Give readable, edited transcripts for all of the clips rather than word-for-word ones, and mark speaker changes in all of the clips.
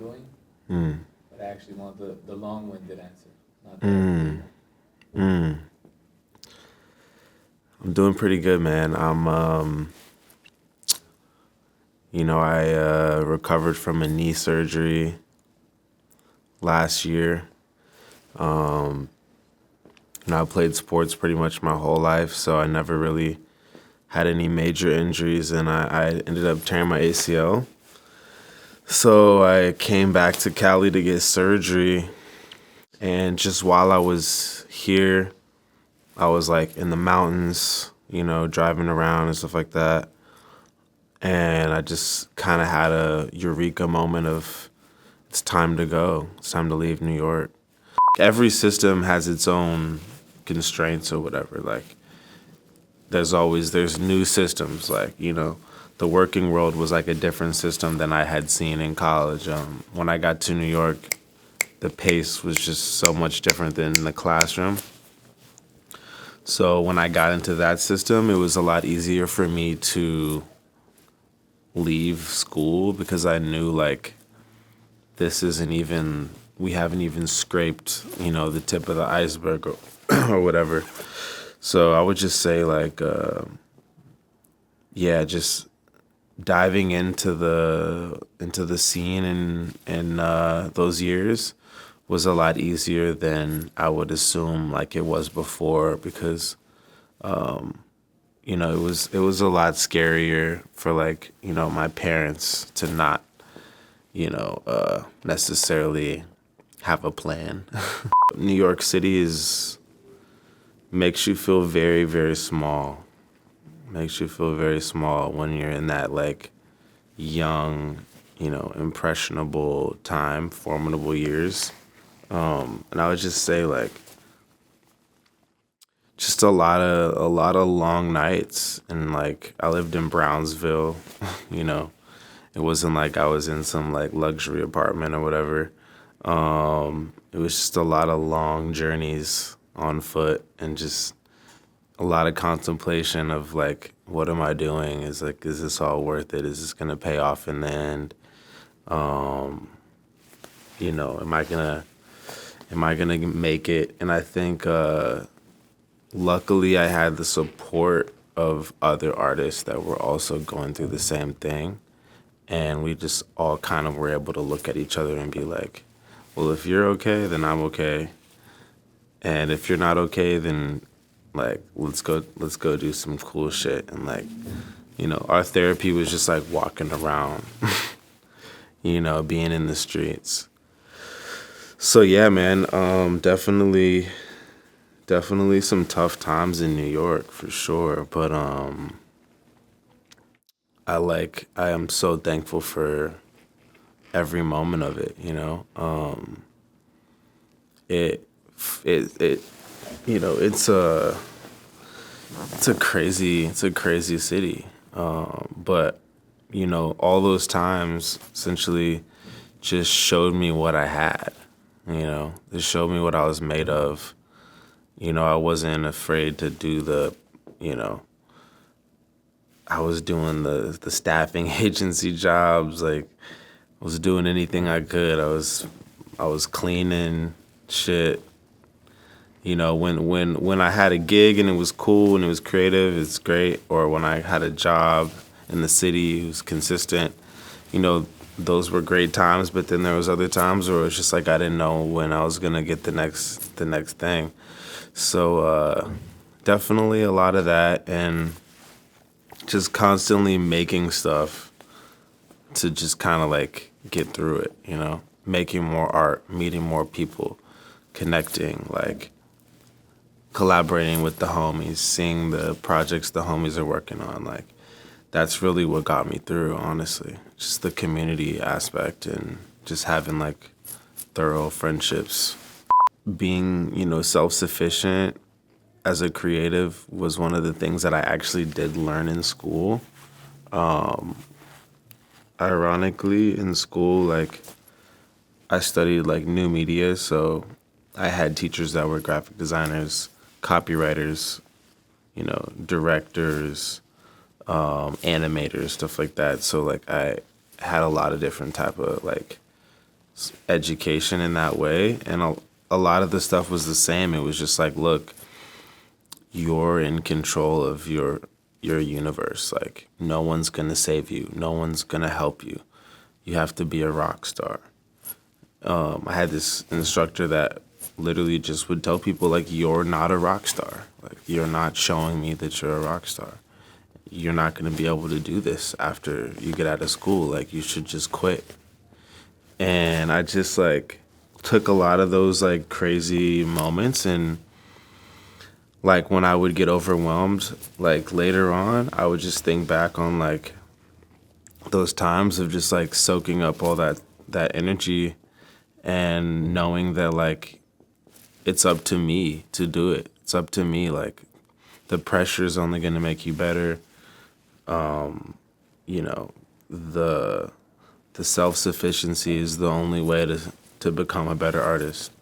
Speaker 1: doing,
Speaker 2: Mm.
Speaker 1: but I actually want the long-winded answer, not the.
Speaker 2: Mm. Mm. I'm doing pretty good, man. I recovered from a knee surgery last year. I played sports pretty much my whole life, so I never really had any major injuries, and I ended up tearing my ACL. So I came back to Cali to get surgery, and just while I was here, I was like in the mountains, driving around and stuff like that. And I just kind of had a eureka moment of it's time to go. It's time to leave New York. Every system has its own constraints or whatever. Like there's new systems. Like the working world was like a different system than I had seen in college. When I got to New York, the pace was just so much different than the classroom. So when I got into that system, it was a lot easier for me to leave school because I knew like this isn't even we haven't even scraped the tip of the iceberg or, or whatever. So I would just say like yeah, just diving into the scene in those years was a lot easier than I would assume like it was before because it was a lot scarier for like my parents to not necessarily have a plan. New York City is makes you feel very, very small. Makes you feel very small when you're in that like young, impressionable time, formidable years. And I would just say like just a lot of long nights and like I lived in Brownsville, you know. It wasn't like I was in some like luxury apartment or whatever. It was just a lot of long journeys on foot and just a lot of contemplation of like, what am I doing? Is this all worth it? Is this gonna pay off in the end? Um, am I gonna make it? And I think luckily I had the support of other artists that were also going through the same thing. And we just all kind of were able to look at each other and be like, well, if you're okay, then I'm okay. And if you're not okay, then like let's go do some cool shit. And like, our therapy was just like walking around, being in the streets. So yeah, man, definitely some tough times in New York for sure. But I am so thankful for every moment of it, it it it's a crazy city. But all those times essentially just showed me what I had. It showed me what I was made of. I wasn't afraid to do you know, I was doing the staffing agency jobs. Like I was doing anything I could. I was cleaning shit. When I had a gig and it was cool and it was creative, it's great. Or when I had a job in the city, it was consistent. You know, those were great times. But then there was other times where it was just like I didn't know when I was gonna get the next thing. So definitely a lot of that, and just constantly making stuff to just kind of like get through it. Making more art, meeting more people, connecting, like collaborating with the homies, seeing the projects the homies are working on. Like that's really what got me through, honestly. Just the community aspect and just having like thorough friendships. Being, self-sufficient as a creative was one of the things that I actually did learn in school. Ironically, in school, like I studied like new media, so I had teachers that were graphic designers, copywriters, directors, animators, stuff like that. So like I had a lot of different type of like education in that way. And a lot of the stuff was the same. It was just like, look, you're in control of your universe. Like, no one's gonna save you. No one's gonna help you. You have to be a rock star. I had this instructor that literally just would tell people, like, you're not a rock star. Like, you're not showing me that you're a rock star. You're not going to be able to do this after you get out of school. Like, you should just quit. And I just, like, took a lot of those, like, crazy moments, and, like, when I would get overwhelmed, like, later on, I would just think back on, like, those times of just, like, soaking up all that energy and knowing that, like, it's up to me to do it. It's up to me. Like, the pressure is only going to make you better. You know, the self-sufficiency is the only way to become a better artist.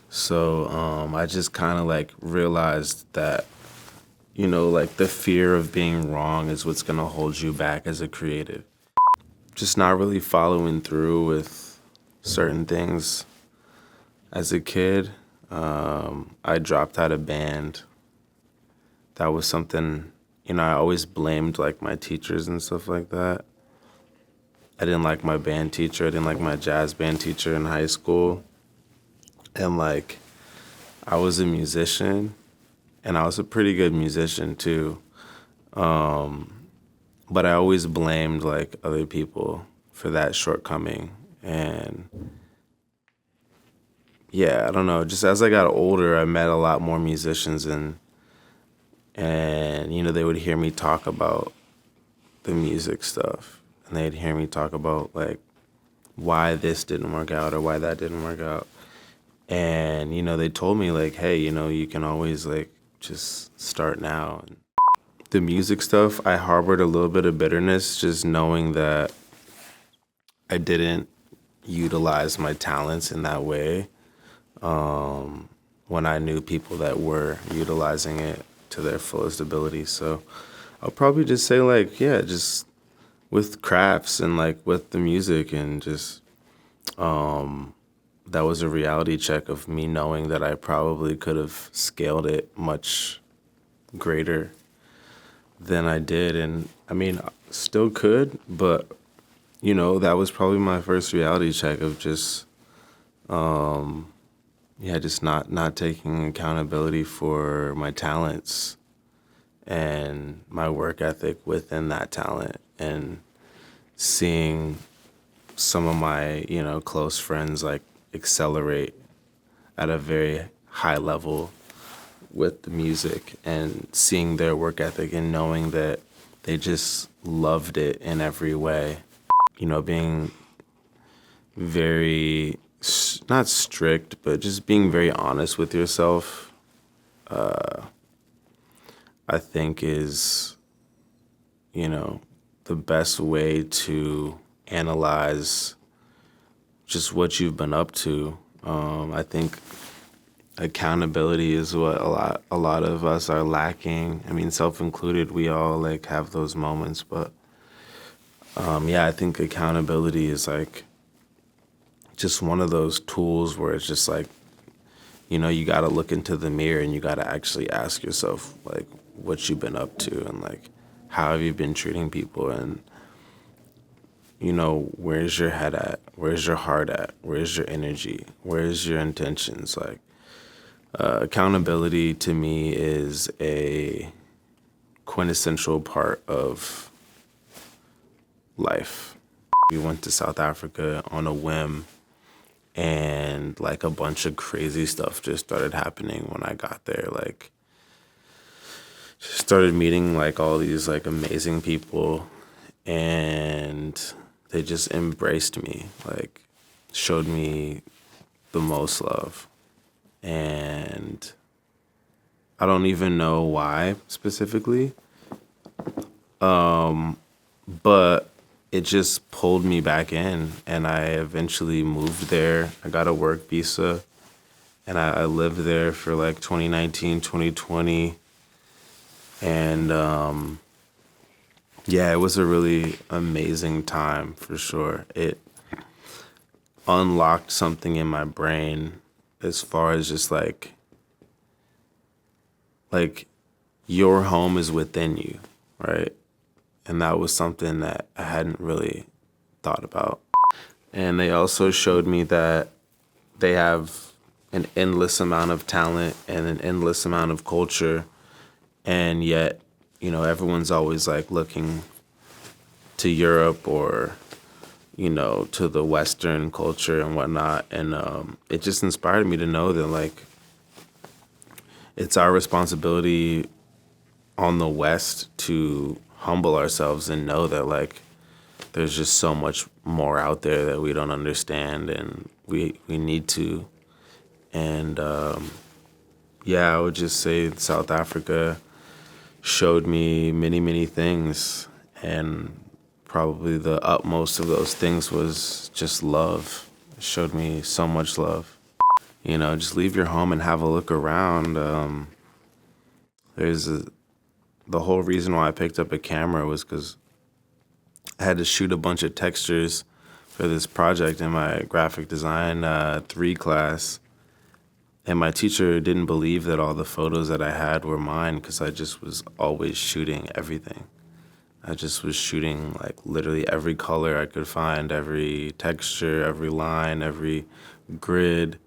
Speaker 2: So I just kind of, like, realized that, you know, like, the fear of being wrong is what's going to hold you back as a creative. Just not really following through with certain things. As a kid, I dropped out of band. That was something, you know, I always blamed, like, my teachers and stuff like that. I didn't like my band teacher. I didn't like my jazz band teacher in high school. And, like, I was a musician, and I was a pretty good musician too. But I always blamed, like, other people for that shortcoming. And yeah, I don't know. Just as I got older, I met a lot more musicians, and you know, they would hear me talk about the music stuff, and they'd hear me talk about, like, why this didn't work out or why that didn't work out. And you know, they told me, like, hey, you know, you can always, like, just start now. And the music stuff, I harbored a little bit of bitterness, just knowing that I didn't utilize my talents in that way. When I knew people that were utilizing it to their fullest ability. So I'll probably just say, like, yeah, just with crafts and, like, with the music, and just that was a reality check of me knowing that I probably could have scaled it much greater than I did. And I mean, still could, but you know, that was probably my first reality check of just yeah, just not taking accountability for my talents and my work ethic within that talent, and seeing some of my, you know, close friends, like, accelerate at a very high level with the music, and seeing their work ethic and knowing that they just loved it in every way. You know, being very, not strict, but just being very honest with yourself, I think is, you know, the best way to analyze just what you've been up to. I think accountability is what a lot of us are lacking. I mean, self included, we all, like, have those moments, but yeah, I think accountability is, like, just one of those tools where it's just like, you know, you got to look into the mirror and you got to actually ask yourself, like, what you've been up to, and, like, how have you been treating people, and, you know, where's your head at? Where's your heart at? Where's your energy? Where's your intentions? Like, accountability to me is a quintessential part of life. We went to South Africa on a whim, and, like, a bunch of crazy stuff just started happening when I got there. Like, started meeting, like, all these, like, amazing people, and they just embraced me, like, showed me the most love. And I don't even know why specifically, but it just pulled me back in, and I eventually moved there. I got a work visa, and I lived there for, like, 2019, 2020. And yeah, it was a really amazing time for sure. unlocked something in my brain as far as just like your home is within you, right? And that was something that I hadn't really thought about. And they also showed me that they have an endless amount of talent and an endless amount of culture, and yet, everyone's always like looking to Europe or to the Western culture and whatnot. And it just inspired me to know that like it's our responsibility on the West to humble ourselves and know that like there's just so much more out there that we don't understand, and we need to. And yeah, I would just say South Africa showed me many, many things, and probably the utmost of those things was just love. It showed me so much love. Just leave your home and have a look around. There's the whole reason why I picked up a camera was because I had to shoot a bunch of textures for this project in my graphic design 3 class. And my teacher didn't believe that all the photos that I had were mine because I just was always shooting everything. I just was shooting like literally every color I could find, every texture, every line, every grid.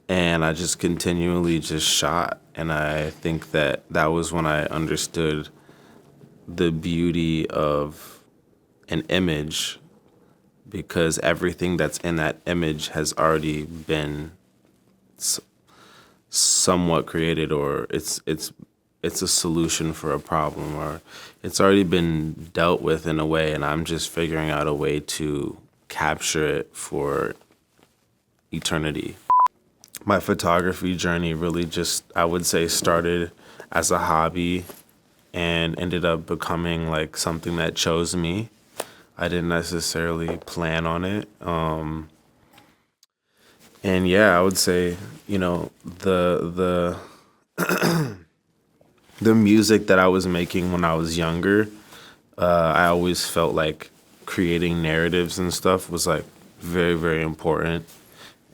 Speaker 2: And I just continually just shot. And I think that that was when I understood the beauty of an image, because everything that's in that image has already been somewhat created, or it's a solution for a problem, or it's already been dealt with in a way, and I'm just figuring out a way to capture it for eternity. My photography journey really just, I would say, started as a hobby and ended up becoming like something that chose me. I didn't necessarily plan on it. And yeah, I would say, the the music that I was making when I was younger, I always felt like creating narratives and stuff was like very, very important,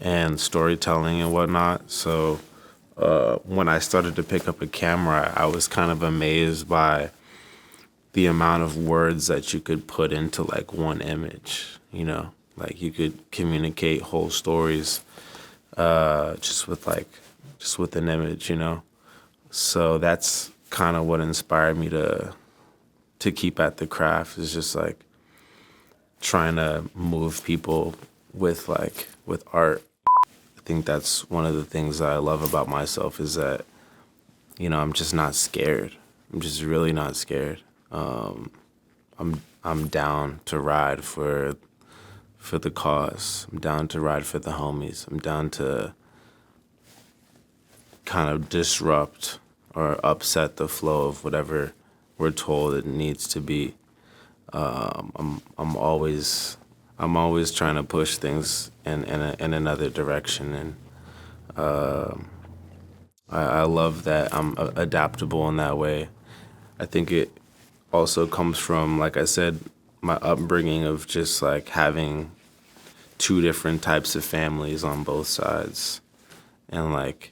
Speaker 2: and storytelling and whatnot. So when I started to pick up a camera, I was kind of amazed by the amount of words that you could put into like one image, like you could communicate whole stories just with an image. So that's kind of what inspired me to keep at the craft, is just like trying to move people with art. I think that's one of the things that I love about myself, is that I'm just not scared. I'm just really not scared. I'm down to ride for the cause. I'm down to ride for the homies. I'm down to kind of disrupt or upset the flow of whatever we're told it needs to be. I'm always trying to push things in another direction, and I love that I'm adaptable in that way. I think it also comes from, like I said, my upbringing of just like having 2 different types of families on both sides, and like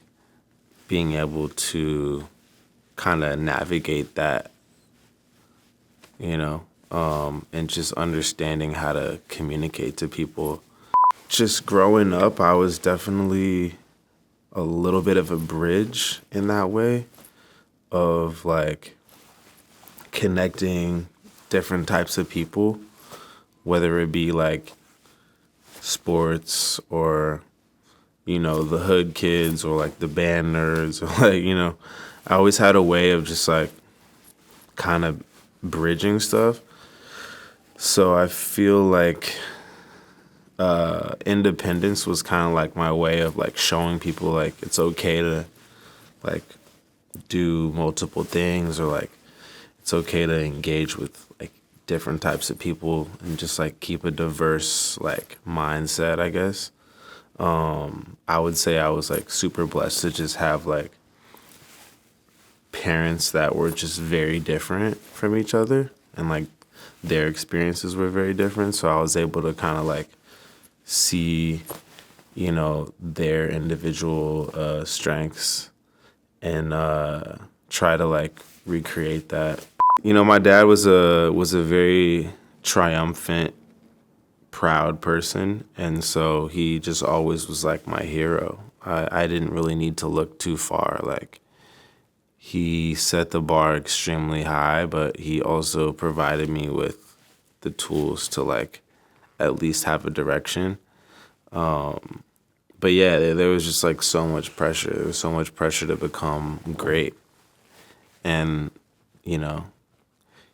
Speaker 2: being able to kind of navigate that, and just understanding how to communicate to people. Just growing up, I was definitely a little bit of a bridge in that way of like connecting different types of people, whether it be like sports or, the hood kids, or like the band nerds, or like, I always had a way of just like kind of bridging stuff. So I feel like independence was kind of like my way of like showing people like it's okay to like do multiple things, or like it's okay to engage with like different types of people, and just like keep a diverse like mindset, I guess. I would say I was like super blessed to just have like parents that were just very different from each other, and like their experiences were very different. So I was able to kind of like see, their individual strengths and try to like recreate that. My dad was a very triumphant, proud person, and so he just always was like my hero. I didn't really need to look too far. Like, he set the bar extremely high, but he also provided me with the tools to like at least have a direction. But yeah, there was just like so much pressure. There was so much pressure to become great. And, you know,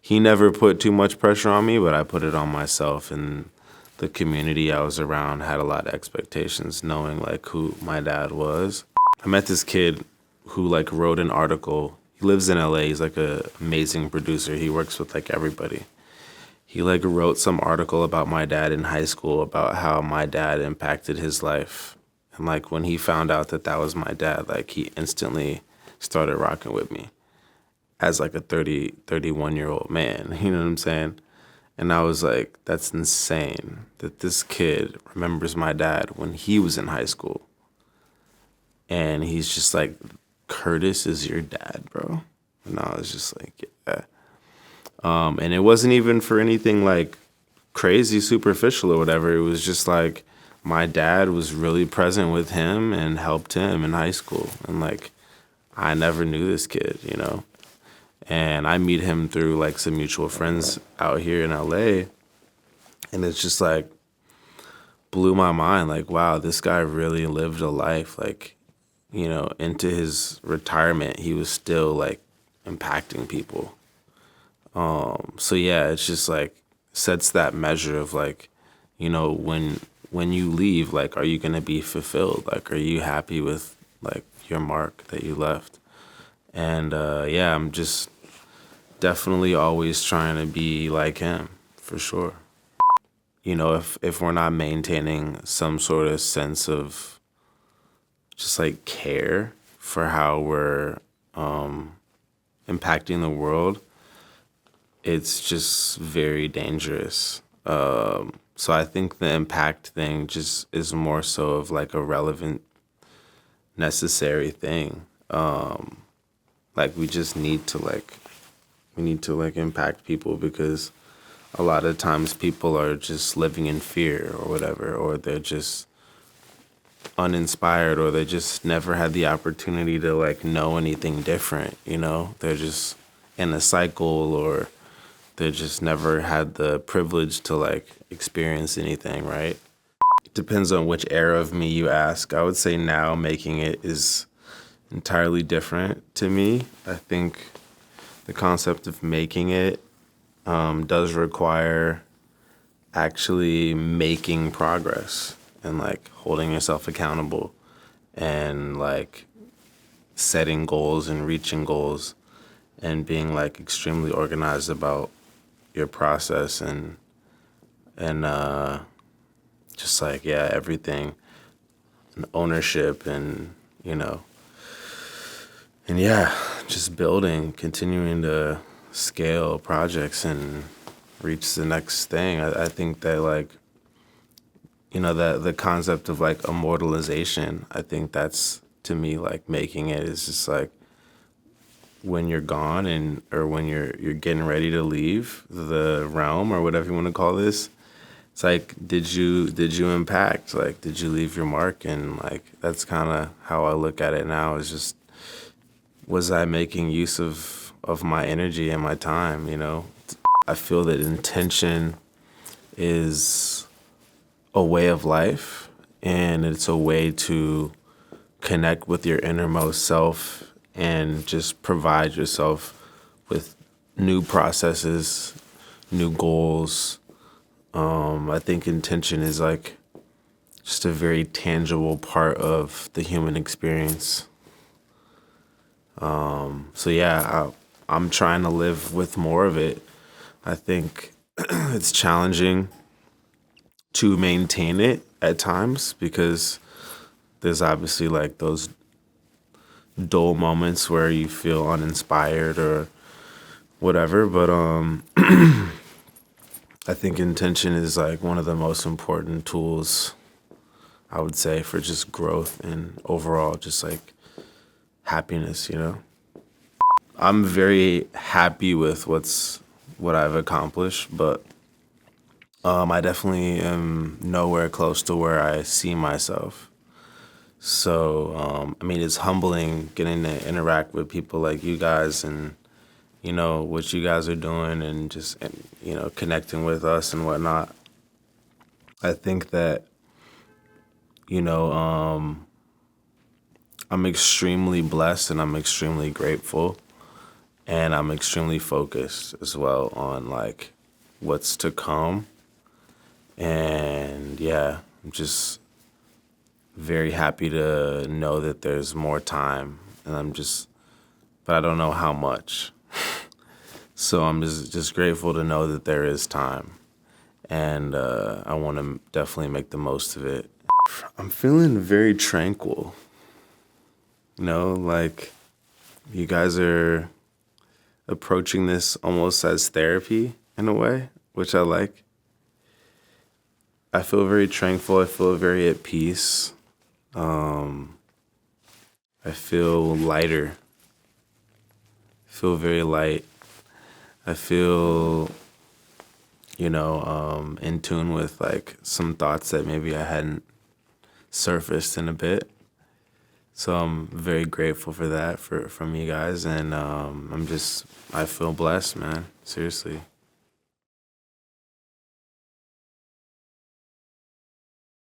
Speaker 2: he never put too much pressure on me, but I put it on myself. And the community I was around had a lot of expectations, knowing like who my dad was. I met this kid who like wrote an article. He lives in LA. He's like a amazing producer. He works with like everybody. He like wrote some article about my dad in high school, about how my dad impacted his life. And like when he found out that that was my dad, like he instantly started rocking with me as like a 31-year-old man. You know what I'm saying? And I was like, that's insane that this kid remembers my dad when he was in high school. And he's just like, Curtis is your dad, bro. And I was just like, yeah. And it wasn't even for anything like crazy superficial or whatever. It was just like my dad was really present with him and helped him in high school. And like, I never knew this kid, you know? And I meet him through like some mutual friends out here in LA. And it's just like blew my mind. Like, wow, this guy really lived a life. Like, you know, into his retirement, he was still like impacting people. So yeah, it's just like sets that measure of like, you know, when you leave, like, are you gonna be fulfilled? Like, are you happy with like your mark that you left? And yeah, I'm just definitely always trying to be like him, for sure. You know, if we're not maintaining some sort of sense of just like care for how we're impacting the world, it's just very dangerous. So I think the impact thing just is more so of like a relevant, necessary thing. Like we need to like impact people, because a lot of times people are just living in fear or whatever, or they're just uninspired, or they just never had the opportunity to like know anything different, you know? They're just in a cycle, or they just never had the privilege to like experience anything, right? It depends on which era of me you ask. I would say now making it is entirely different to me. I think the concept of making it does require actually making progress and like holding yourself accountable and like setting goals and reaching goals and being like extremely organized about your process and just like, yeah, everything, and ownership, and you know, and yeah, just building, continuing to scale projects and reach the next thing. I think that like, you know, the concept of like immortalization, I think that's, to me, like making it is just like when you're gone, and or when you're getting ready to leave the realm, or whatever you want to call this. It's like, did you impact? Like, did you leave your mark? And like, that's kind of how I look at it now. Is just, was I making use of my energy and my time? You know, I feel that intention is a way of life, and it's a way to connect with your innermost self and just provide yourself with new processes, new goals. I think intention is like just a very tangible part of the human experience. So yeah, I'm trying to live with more of it. I think it's challenging to maintain it at times, because there's obviously like those dull moments where you feel uninspired or whatever. But I think intention is like one of the most important tools I would say, for just growth and overall just like happiness, you know? I'm very happy with what I've accomplished, but I definitely am nowhere close to where I see myself. So, I mean, it's humbling getting to interact with people like you guys and, you know, what you guys are doing and just, and, you know, connecting with us and whatnot. I think that, you know, I'm extremely blessed and I'm extremely grateful and I'm extremely focused as well on like what's to come. And yeah, I'm just very happy to know that there's more time and but I don't know how much. So I'm just grateful to know that there is time and I want to definitely make the most of it. I'm feeling very tranquil, you know, like you guys are approaching this almost as therapy in a way, which I like. I feel very tranquil. I feel very at peace. I feel lighter. I feel very light. I feel, you know, in tune with like some thoughts that maybe I hadn't surfaced in a bit. So I'm very grateful for that from you guys, and I feel blessed, man. Seriously.